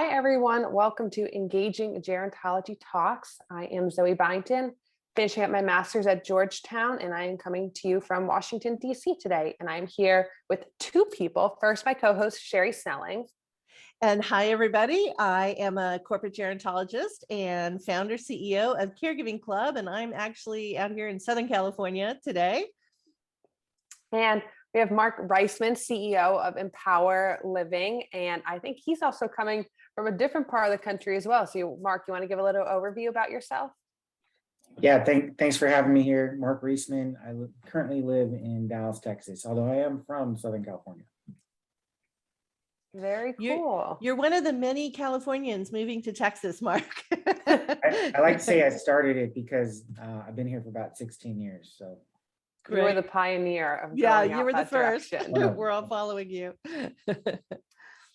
Hi, everyone. Welcome to Engaging Gerontology Talks. I am Zoe Byington, finishing up my master's at Georgetown, and I am coming to you from Washington, D.C. today. And I'm here with two people. First, my co-host, Sherry Snelling. And hi, everybody. I am a corporate gerontologist and founder CEO of Caregiving Club, and I'm actually out here in Southern California today. And we have Mark Reisman, CEO of Empower Living, and I think he's also coming from a different part of the country as well. So, Mark, you want to give a little overview about yourself? Yeah, thanks for having me here, Mark Reisman. I currently live in Dallas, Texas, although I am from Southern California. Very cool. You're one of the many Californians moving to Texas, Mark. I like to say I started it because I've been here for about 16 years. So you were the pioneer of you were the first. Direction. We're all following you.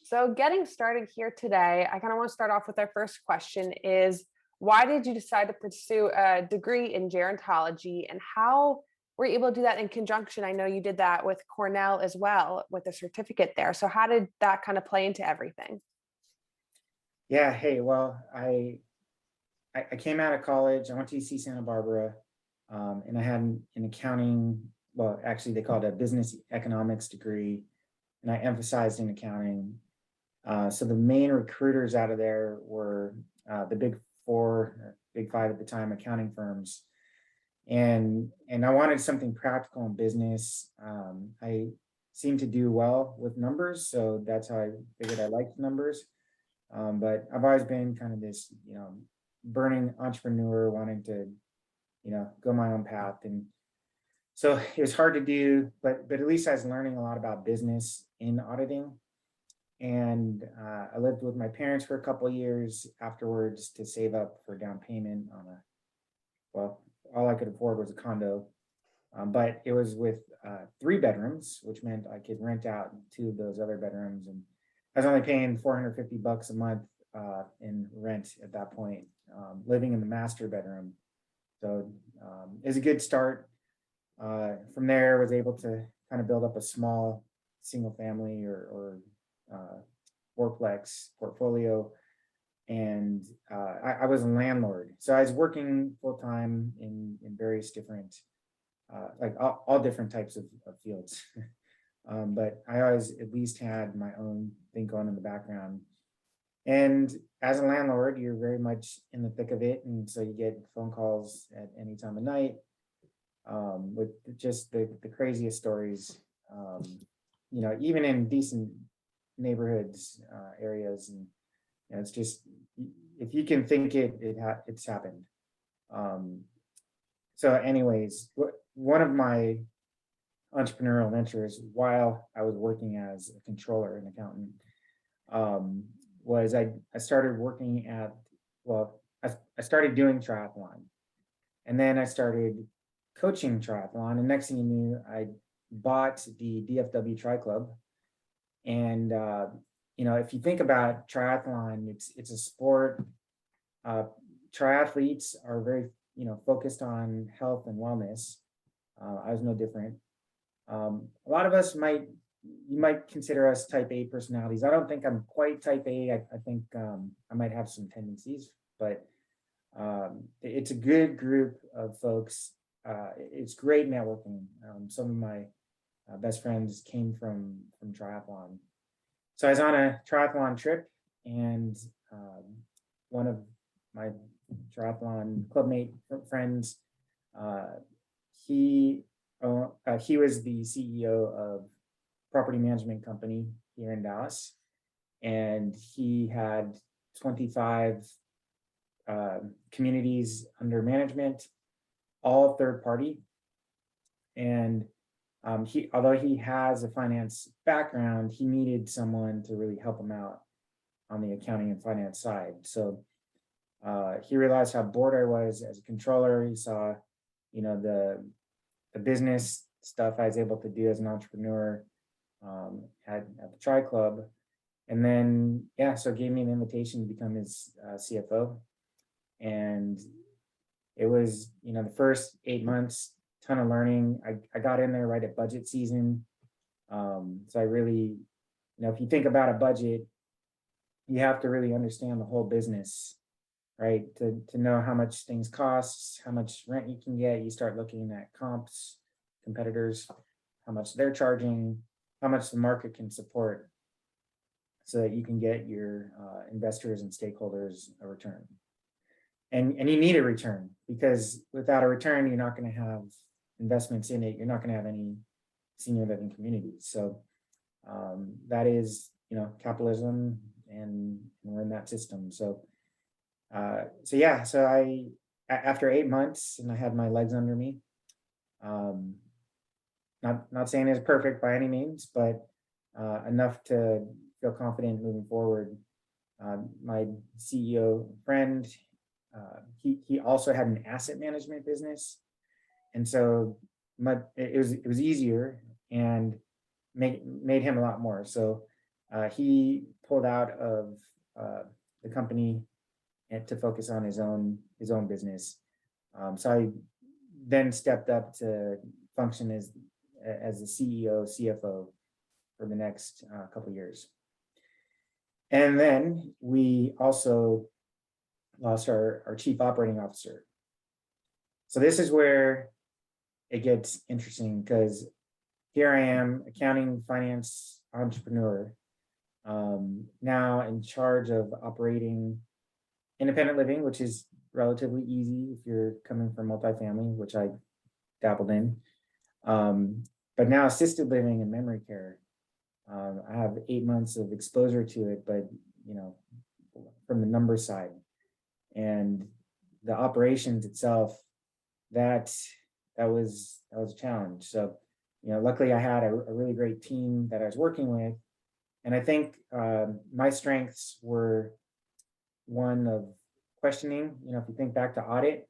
So getting started here today, I kind of want to start off with our first question is, why did you decide to pursue a degree in gerontology, and how were you able to do that in conjunction? I know you did that with Cornell as well with a certificate there. So how did that kind of play into everything? Yeah, hey, well, I came out of college. I went to UC Santa Barbara, and I had an accounting, well, actually they called it a business economics degree, and I emphasized in accounting. So the main recruiters out of there were the big four, big five at the time, accounting firms. And I wanted something practical in business. I seemed to do well with numbers, so that's how I figured I liked numbers. But I've always been kind of this, burning entrepreneur, wanting to, go my own path. And so it was hard to do, but at least I was learning a lot about business in auditing. And I lived with my parents for a couple of years afterwards to save up for down payment on all I could afford was a condo. But it was with 3 bedrooms, which meant I could rent out 2 of those other bedrooms. And I was only paying $450 a month in rent at that point, living in the master bedroom. So it was a good start. From there, I was able to kind of build up a small single family or fourplex portfolio. And I was a landlord. So I was working full time in various different, like all different types of fields. But I always at least had my own thing going in the background. And as a landlord, you're very much in the thick of it. And so you get phone calls at any time of night with just the craziest stories, even in decent neighborhoods, areas. And it's just, if you can think it's happened. So anyways, one of my entrepreneurial ventures while I was working as a controller and accountant was I started working I started doing triathlon, and then I started coaching triathlon, and next thing you knew, I bought the DFW Tri Club. And if you think about triathlon, it's a sport. Triathletes are very focused on health and wellness. I was no different. A lot of us you might consider us type A personalities. I don't think I'm quite type A. I think I might have some tendencies, but it's a good group of folks. It's great networking. Some of my best friends came from triathlon. So I was on a triathlon trip, and one of my triathlon clubmate friends, he was the CEO of property management company here in Dallas, and he had 25 communities under management, all third party. And although he has a finance background, he needed someone to really help him out on the accounting and finance side. So he realized how bored I was as a controller. He saw, the business stuff I was able to do as an entrepreneur at the Tri Club. And then, so gave me an invitation to become his CFO. And it was, the first 8 months, ton of learning. I got in there right at budget season. So I really, if you think about a budget, you have to really understand the whole business, right? To know how much things costs, how much rent you can get. You start looking at comps, competitors, how much they're charging, how much the market can support, so that you can get your investors and stakeholders a return. And you need a return, because without a return, you're not going to have investments in it. You're not going to have any senior living communities. So that is, capitalism, and we're in that system. So yeah, so after 8 months, and I had my legs under me, not saying it's perfect by any means, but enough to feel confident moving forward. My CEO friend, he also had an asset management business, and so it was easier and made him a lot more. So he pulled out of the company and to focus on his own business. So I then stepped up to function as the CEO, CFO for the next couple of years. And then we also lost our chief operating officer. So this is where it gets interesting, because here I am, accounting, finance entrepreneur, now in charge of operating independent living, which is relatively easy if you're coming from multifamily, which I dabbled in. But now assisted living and memory care. I have 8 months of exposure to it, but from the number side and the operations itself, that was a challenge. So, luckily I had a really great team that I was working with, and I think my strengths were one of questioning. If you think back to audit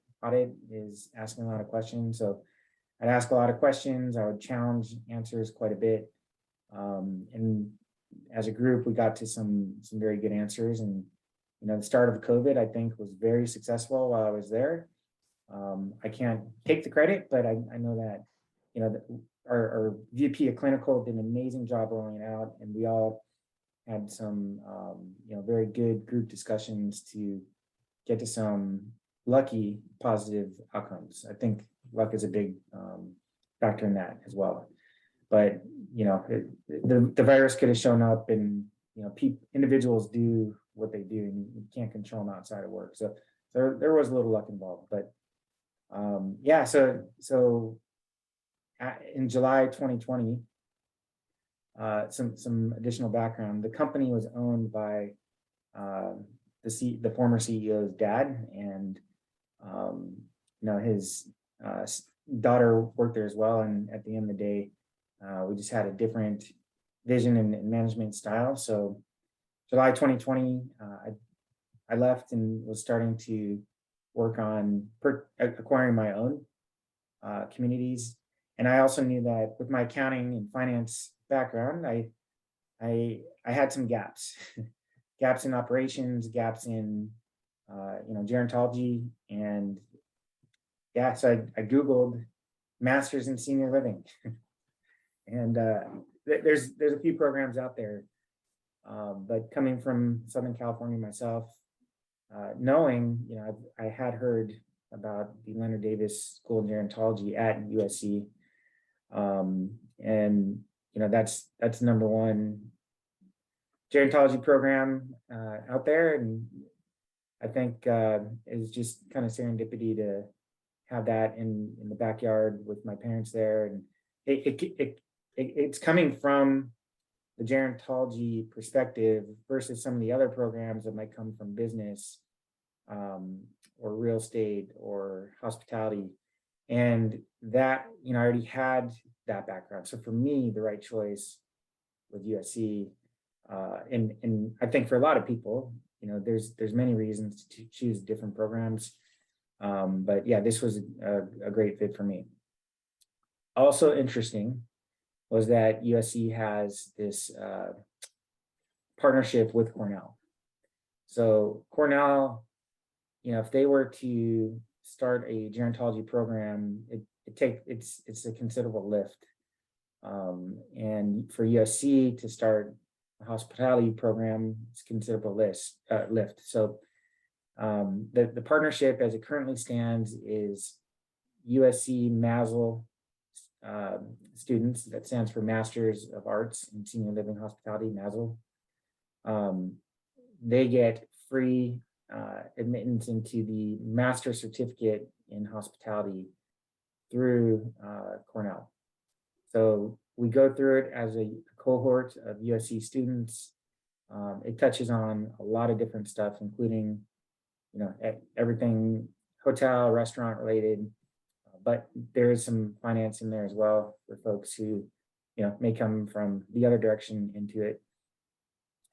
is asking a lot of questions. So I'd ask a lot of questions. I would challenge answers quite a bit. And as a group, we got to some very good answers. And, the start of COVID, I think, was very successful while I was there. I can't take the credit, but I know that, our VP of clinical did an amazing job rolling it out. And we all had some, very good group discussions to get to some lucky positive outcomes. I think luck is a big factor in that as well. But the virus could have shown up, and individuals do what they do, and you can't control them outside of work. So there was a little luck involved. But yeah, so in July 2020, some additional background. The company was owned by the former CEO's dad, and his daughter worked there as well. And at the end of the day, we just had a different vision and management style. So July 2020, I left and was starting to work on acquiring my own communities. And I also knew that with my accounting and finance background, I had some gaps, gaps in operations, gaps in gerontology. And yeah, so I Googled masters in senior living. And there's a few programs out there, but coming from Southern California myself, knowing, I had heard about the Leonard School of Gerontology at USC, and that's the number one gerontology program out there, and I think it's just kind of serendipity to have that in the backyard with my parents there, and it's coming from the gerontology perspective versus some of the other programs that might come from business, or real estate or hospitality. And that, I already had that background. So for me, the right choice with USC, and I think for a lot of people, there's many reasons to choose different programs. But yeah, this was a great fit for me. Also interesting was that USC has this partnership with Cornell. So Cornell, if they were to start a gerontology program, it's a considerable lift. And for USC to start hospitality program, it's considerable lift. So the partnership as it currently stands is USC Mazel students. That stands for Masters of Arts in Senior Living Hospitality, Mazel. They get free admittance into the Master Certificate in Hospitality through Cornell. So we go through it as a cohort of USC students. It touches on a lot of different stuff, including, everything hotel, restaurant related, but there is some finance in there as well for folks who, may come from the other direction into it.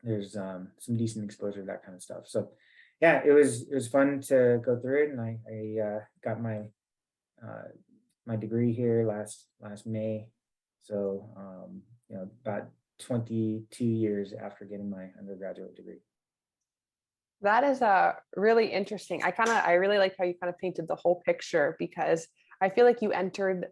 There's some decent exposure to that kind of stuff. So yeah, it was fun to go through it, and I got my my degree here last May. So about 22 years after getting my undergraduate degree. That is really interesting. I really like how you kind of painted the whole picture, because I feel like you entered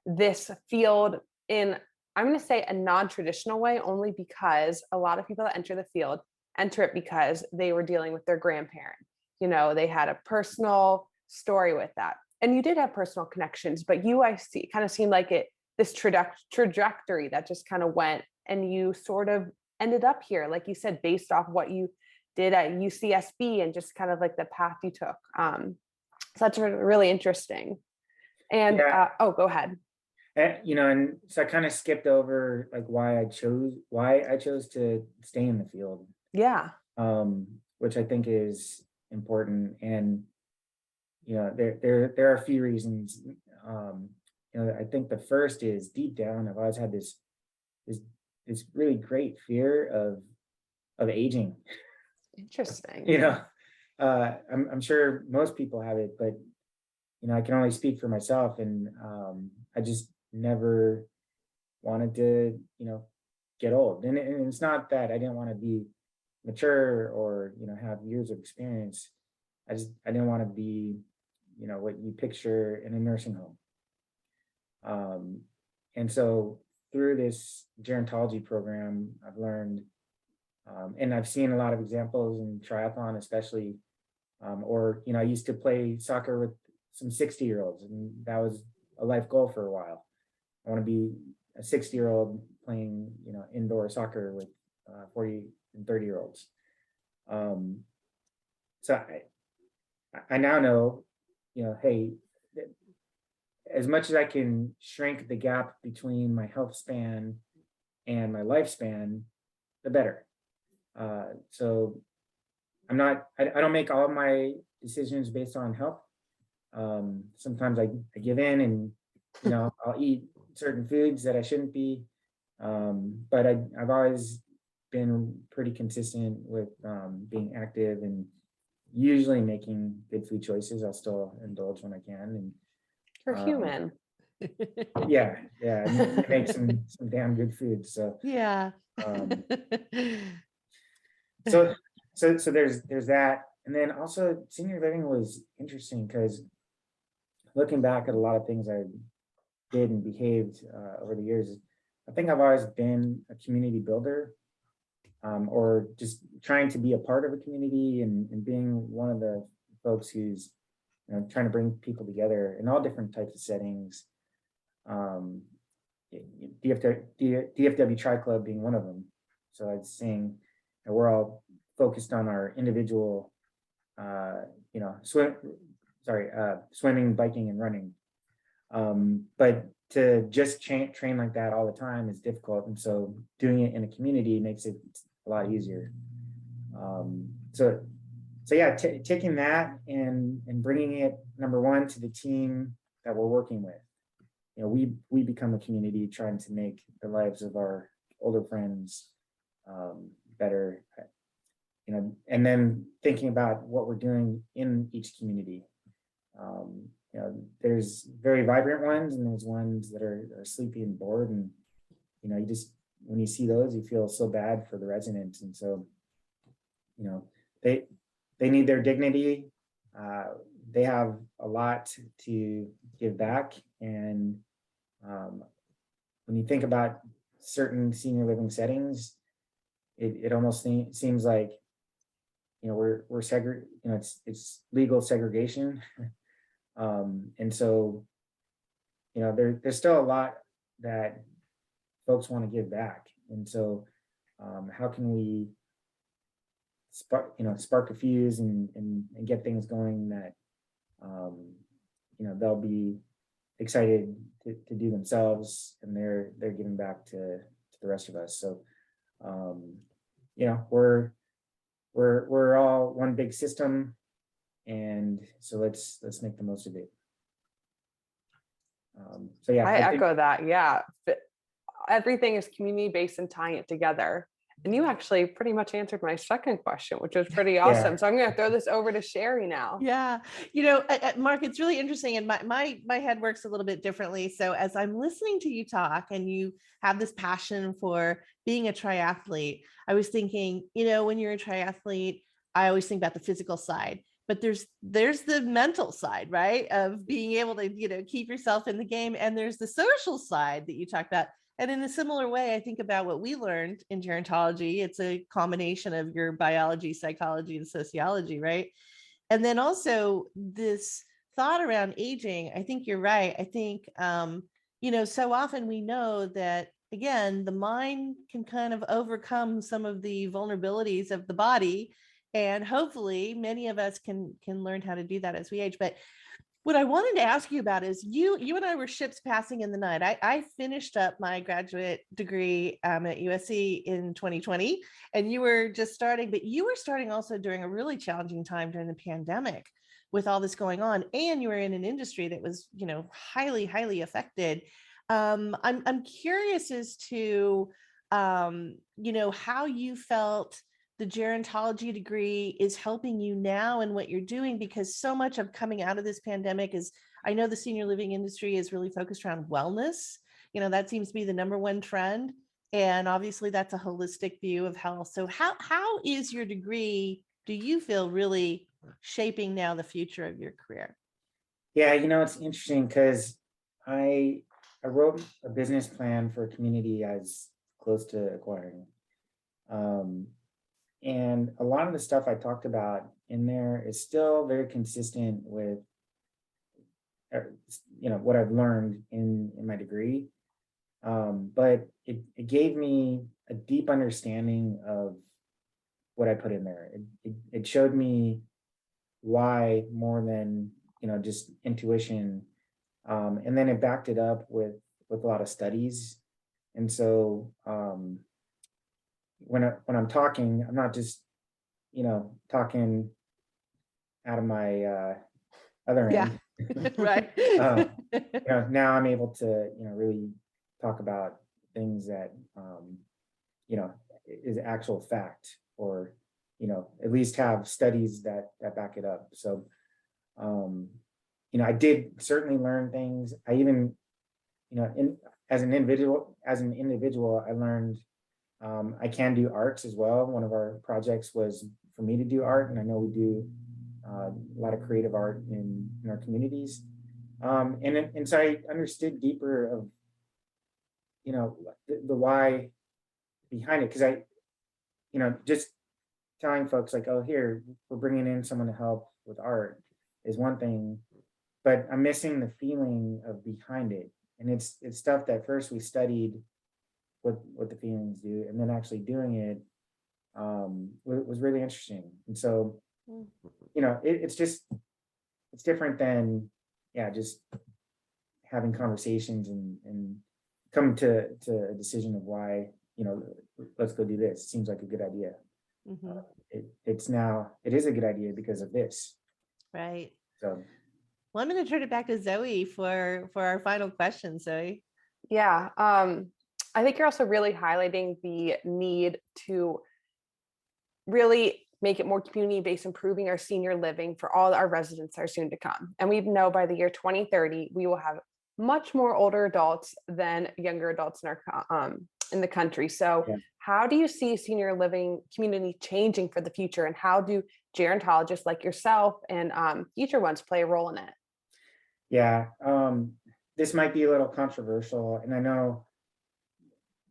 this field in, I'm going to say, a non-traditional way, only because a lot of people that enter the field enter it because they were dealing with their grandparent. They had a personal story with that. And you did have personal connections, but I see, kind of seemed like this trajectory that just kind of went, and you sort of ended up here, like you said, based off what you did at UCSB and just kind of like the path you took. So that's really interesting. And Yeah. go ahead. And so I kind of skipped over like why I chose to stay in the field. Yeah. Which I think is important. And there are a few reasons. I think the first is, deep down, I've always had this really great fear of aging. Interesting. I'm sure most people have it, but I can only speak for myself, and I just never wanted to get old. And it's not that I didn't want to be mature or have years of experience. I didn't want to be what you picture in a nursing home. And so through this gerontology program, I've learned, and I've seen a lot of examples in triathlon, especially, I used to play soccer with some 60-year-olds, and that was a life goal for a while. I want to be a 60-year-old playing, indoor soccer with 40 and 30-year-olds. So I now know, hey, as much as I can shrink the gap between my health span and my lifespan, the better. So I don't make all of my decisions based on health. Sometimes I give in, and I'll eat certain foods that I shouldn't be. But I've always been pretty consistent with being active and usually making good food choices. I'll still indulge when I can. And You're human. yeah, I make some damn good food. So Yeah. So there's that. And then also, senior living was interesting because looking back at a lot of things I did and behaved over the years, I think I've always been a community builder, or just trying to be a part of a community and being one of the folks who's trying to bring people together in all different types of settings. DFW Tri Club being one of them. So I'd saying that we're all focused on our individual, swimming, biking, and running. But to just train like that all the time is difficult. And so doing it in a community makes it a lot easier. So yeah, taking that and bringing it, number one, to the team that we're working with. We become a community trying to make the lives of our older friends better, and then thinking about what we're doing in each community. There's very vibrant ones, and there's ones that are sleepy and bored, and you just, when you see those, you feel so bad for the residents. And so they need their dignity. They have a lot to give back. And when you think about certain senior living settings, it almost seems like, we're it's legal segregation. And so, there's still a lot that folks want to give back. And so, how can we spark a fuse and get things going that, they'll be excited to do themselves, and they're giving back to the rest of us. So, we're all one big system, and so let's make the most of it. So yeah, I think, echo that. Yeah. Everything is community based and tying it together. And you actually pretty much answered my second question, which was pretty awesome. Yeah. So I'm going to throw this over to Sherry now. Yeah. Mark, it's really interesting. And my head works a little bit differently. So as I'm listening to you talk and you have this passion for being a triathlete, I was thinking, when you're a triathlete, I always think about the physical side, but there's the mental side, right? Of being able to, keep yourself in the game. And there's the social side that you talked about. And in a similar way, I think about what we learned in gerontology. It's a combination of your biology, psychology, and sociology, right? And then also this thought around aging. I think you're right. I think, so often we know that, again, the mind can kind of overcome some of the vulnerabilities of the body. And hopefully many of us can learn how to do that as we age. But what I wanted to ask you about is you and I were ships passing in the night. I finished up my graduate degree at USC in 2020, and you were just starting, but you were starting also during a really challenging time during the pandemic with all this going on, and you were in an industry that was, highly, highly affected. I'm curious as to, how you felt the gerontology degree is helping you now in what you're doing, because so much of coming out of this pandemic is, I know the senior living industry is really focused around wellness. That seems to be the number one trend. And obviously that's a holistic view of health. So how is your degree, do you feel, really shaping now the future of your career? Yeah, it's interesting because I wrote a business plan for a community I was close to acquiring. And a lot of the stuff I talked about in there is still very consistent with, what I've learned in my degree. But it gave me a deep understanding of what I put in there. It showed me why more than, just intuition. And then it backed it up with a lot of studies. And so, when I'm talking, I'm not just, talking out of my other end. Right. Now I'm able to, really talk about things that, is actual fact, or, at least have studies that back it up. So, I did certainly learn things. I even, as an individual, I learned I can do arts as well. One of our projects was for me to do art, and I know we do a lot of creative art in our communities. And so I understood deeper of, the why behind it, because I, just telling folks like, oh, here, we're bringing in someone to help with art is one thing, but I'm missing the feeling of behind it. And it's stuff that first we studied what the feelings do, and then actually doing it was really interesting. And so, it's different than, just having conversations and come to a decision of why, let's go do this. Seems like a good idea. Mm-hmm. It is a good idea because of this. Right. So, well, I'm going to turn it back to Zoe for our final question. Zoe. Yeah. I think you're also really highlighting the need to really make it more community-based, improving our senior living for all our residents that are soon to come. And we know by the year 2030, we will have much more older adults than younger adults in the country. So how do you see senior living community changing for the future? And how do gerontologists like yourself and future ones play a role in it? Yeah, this might be a little controversial, and I know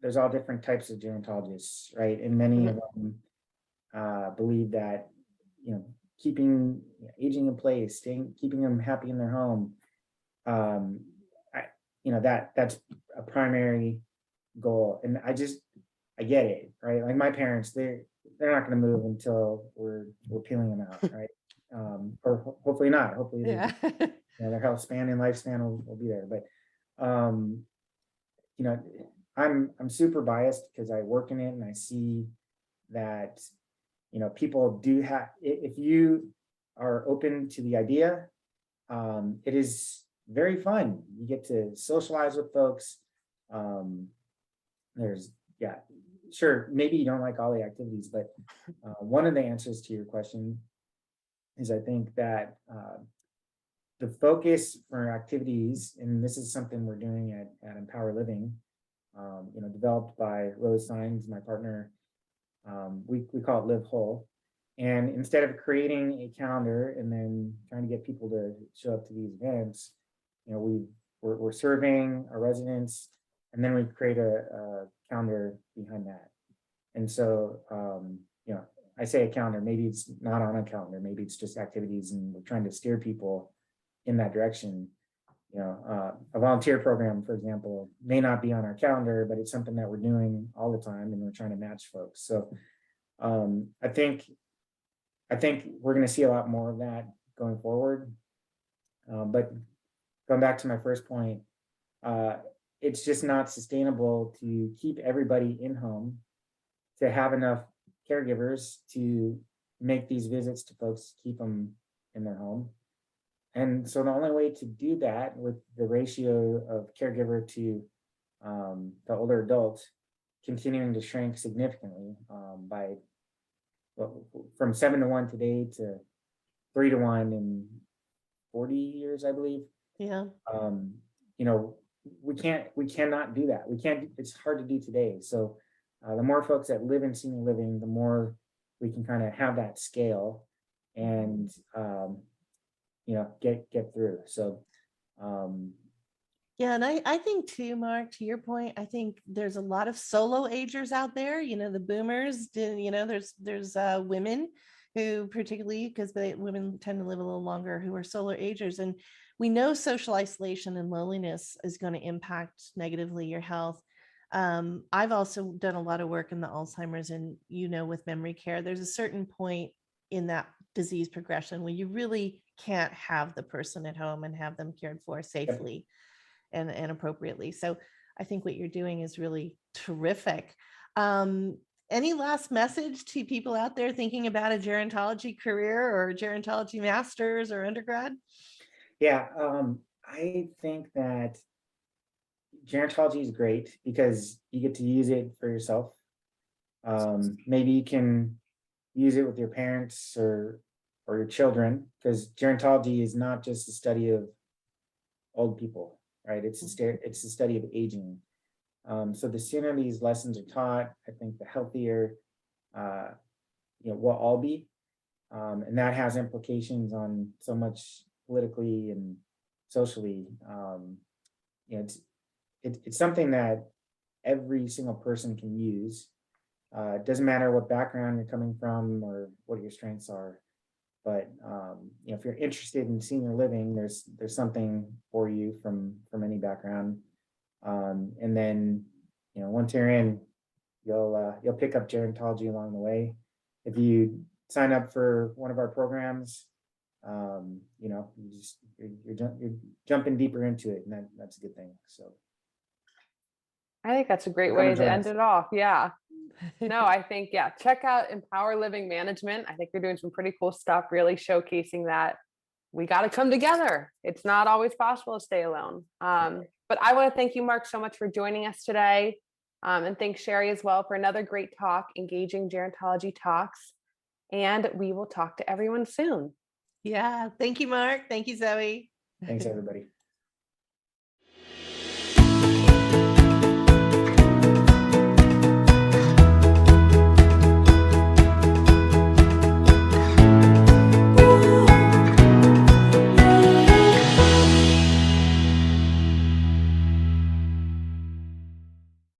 there's all different types of gerontologists, right? And many of them believe that, keeping aging in place, keeping them happy in their home, that's a primary goal. And I get it, right? Like my parents, they're not going to move until we're peeling them out, right? Or hopefully not. Hopefully, Yeah. their health span and lifespan will be there. But you know, I'm super biased because I work in it and I see that, people do have, if you are open to the idea, it is very fun. You get to socialize with folks. Yeah, sure, maybe you don't like all the activities, but one of the answers to your question is I think that the focus for activities, and this is something we're doing at Empower Living, developed by Rose Signs, my partner. We call it Live Whole. And instead of creating a calendar and then trying to get people to show up to these events, we're surveying our residents, and then we create a calendar behind that. And so, I say a calendar, maybe it's not on a calendar, maybe it's just activities, and we're trying to steer people in that direction. A volunteer program, for example, may not be on our calendar, but it's something that we're doing all the time, and we're trying to match folks. So I think we're going to see a lot more of that going forward. But going back to my first point, it's just not sustainable to keep everybody in home, to have enough caregivers to make these visits to folks, keep them in their home. And so the only way to do that, with the ratio of caregiver to the older adult continuing to shrink significantly, from 7-to-1 today to 3-to-1 in 40 years, I believe. Yeah. We cannot do that. It's hard to do today. So the more folks that live in senior living, the more we can kind of have that scale and get through. So yeah, and I think too, Mark, to your point, I think there's a lot of solo agers out there, the boomers, there's women who, particularly because women tend to live a little longer, who are solo agers. And we know social isolation and loneliness is going to impact negatively your health. I've also done a lot of work in the Alzheimer's, and with memory care, there's a certain point in that disease progression where you really can't have the person at home and have them cared for safely and appropriately. So I think what you're doing is really terrific. Any last message to people out there thinking about a gerontology career or gerontology master's or undergrad? Yeah, I think that gerontology is great because you get to use it for yourself. Maybe you can use it with your parents or your children, because gerontology is not just the study of old people, right? It's the study of aging. So the sooner these lessons are taught, I think the healthier we'll all be. And that has implications on so much politically and socially. It's something that every single person can use. It doesn't matter what background you're coming from or what your strengths are. But if you're interested in senior living, there's something for you from any background. And then once you're in, you'll pick up gerontology along the way. If you sign up for one of our programs, you're jumping deeper into it, and that's a good thing. So I think that's a great way to end it off. Yeah. No, I think, check out Empower Living Management. I think you're doing some pretty cool stuff, really showcasing that we got to come together. It's not always possible to stay alone. But I want to thank you, Mark, so much for joining us today. And thanks Sherry as well for another great talk, Engaging Gerontology Talks. And we will talk to everyone soon. Yeah. Thank you, Mark. Thank you, Zoe. Thanks, everybody.